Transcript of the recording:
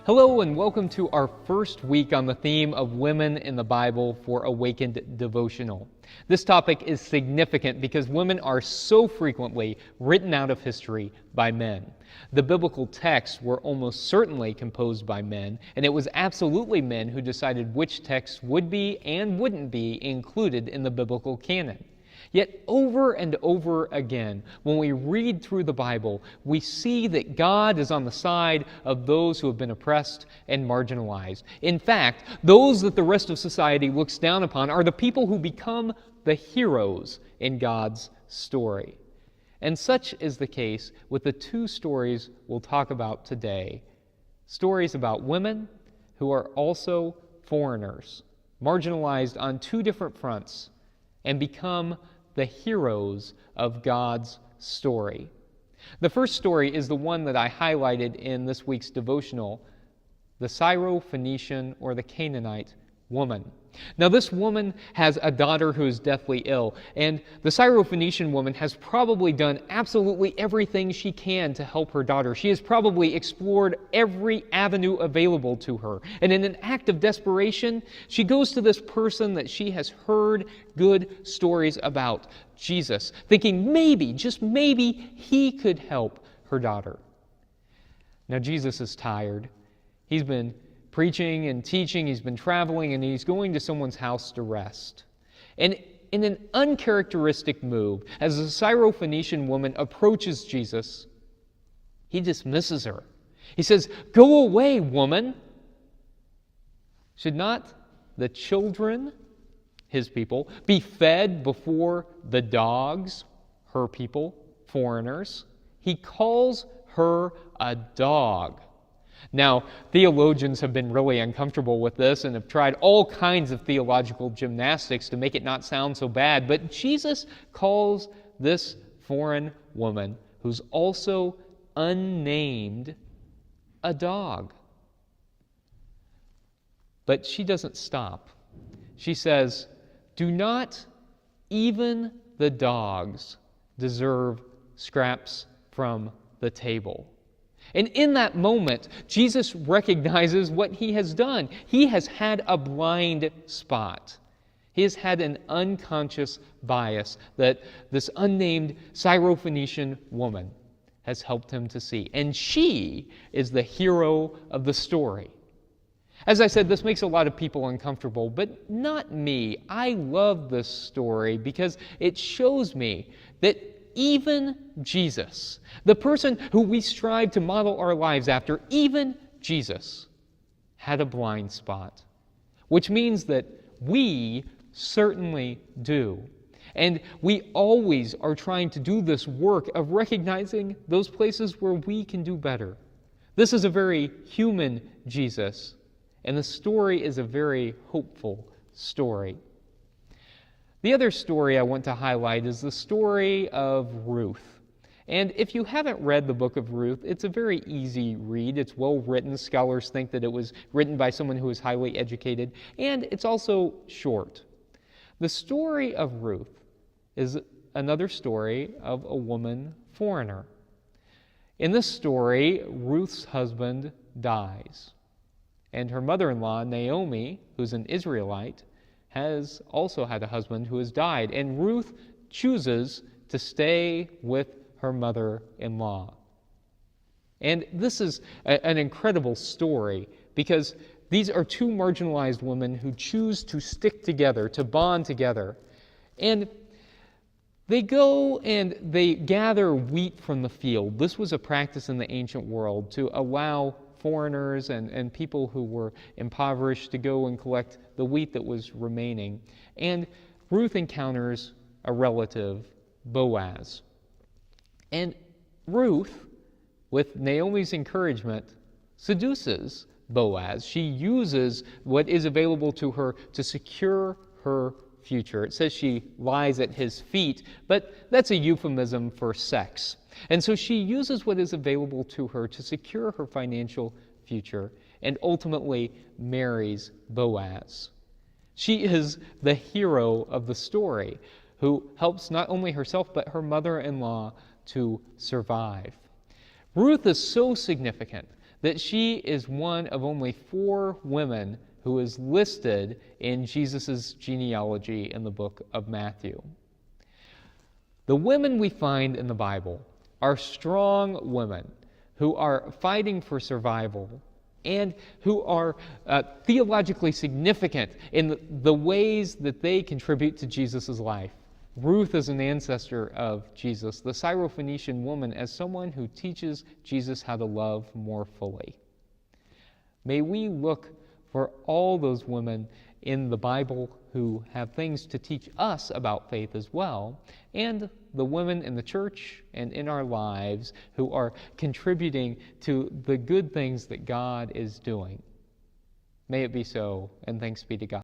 Hello and welcome to our first week on the theme of women in the Bible for Awakened Devotional. This topic is significant because women are so frequently written out of history by men. The biblical texts were almost certainly composed by men, and it was absolutely men who decided which texts would be and wouldn't be included in the biblical canon. Yet over and over again, when we read through the Bible, we see that God is on the side of those who have been oppressed and marginalized. In fact, those that the rest of society looks down upon are the people who become the heroes in God's story. And such is the case with the two stories we'll talk about today. Stories about women who are also foreigners, marginalized on two different fronts, and become the heroes of God's story. The first story is the one that I highlighted in this week's devotional, the Syrophoenician or the Canaanite woman. Now this woman has a daughter who is deathly ill, and the Syrophoenician woman has probably done absolutely everything she can to help her daughter. She has probably explored every avenue available to her, and in an act of desperation, she goes to this person that she has heard good stories about, Jesus, thinking maybe, just maybe, he could help her daughter. Now Jesus is tired. He's been preaching and teaching, he's been traveling, and he's going to someone's house to rest. And in an uncharacteristic move, as the Syrophoenician woman approaches Jesus, he dismisses her. He says, "Go away, woman." Should not the children, his people, be fed before the dogs, her people, foreigners? He calls her a dog. Now, theologians have been really uncomfortable with this and have tried all kinds of theological gymnastics to make it not sound so bad, but Jesus calls this foreign woman, who's also unnamed, a dog. But she doesn't stop. She says, "Do not even the dogs deserve scraps from the table?" And in that moment, Jesus recognizes what he has done. He has had a blind spot. He has had an unconscious bias that this unnamed Syrophoenician woman has helped him to see. And she is the hero of the story. As I said, this makes a lot of people uncomfortable, but not me. I love this story because it shows me that even Jesus, the person who we strive to model our lives after, even Jesus had a blind spot, which means that we certainly do. And we always are trying to do this work of recognizing those places where we can do better. This is a very human Jesus, and the story is a very hopeful story. The other story I want to highlight is the story of Ruth. And if you haven't read the book of Ruth, it's a very easy read. It's well written. Scholars think that it was written by someone who is highly educated. And it's also short. The story of Ruth is another story of a woman foreigner. In this story, Ruth's husband dies. And her mother-in-law, Naomi, who's an Israelite, has also had a husband who has died, and Ruth chooses to stay with her mother-in-law. And this is an incredible story because these are two marginalized women who choose to stick together, to bond together. And they go and they gather wheat from the field. This was a practice in the ancient world to allow foreigners and people who were impoverished to go and collect the wheat that was remaining. And Ruth encounters a relative, Boaz. And Ruth, with Naomi's encouragement, seduces Boaz. She uses what is available to her to secure her future. It says she lies at his feet, but that's a euphemism for sex. And so she uses what is available to her to secure her financial future and ultimately marries Boaz. She is the hero of the story who helps not only herself but her mother-in-law to survive. Ruth is so significant that she is one of only 4 women who is listed in Jesus' genealogy in the book of Matthew. The women we find in the Bible are strong women who are fighting for survival and who are theologically significant in the ways that they contribute to Jesus' life. Ruth is an ancestor of Jesus, the Syrophoenician woman as someone who teaches Jesus how to love more fully. May we look for all those women in the Bible who have things to teach us about faith as well, and the women in the church and in our lives who are contributing to the good things that God is doing. May it be so, and thanks be to God.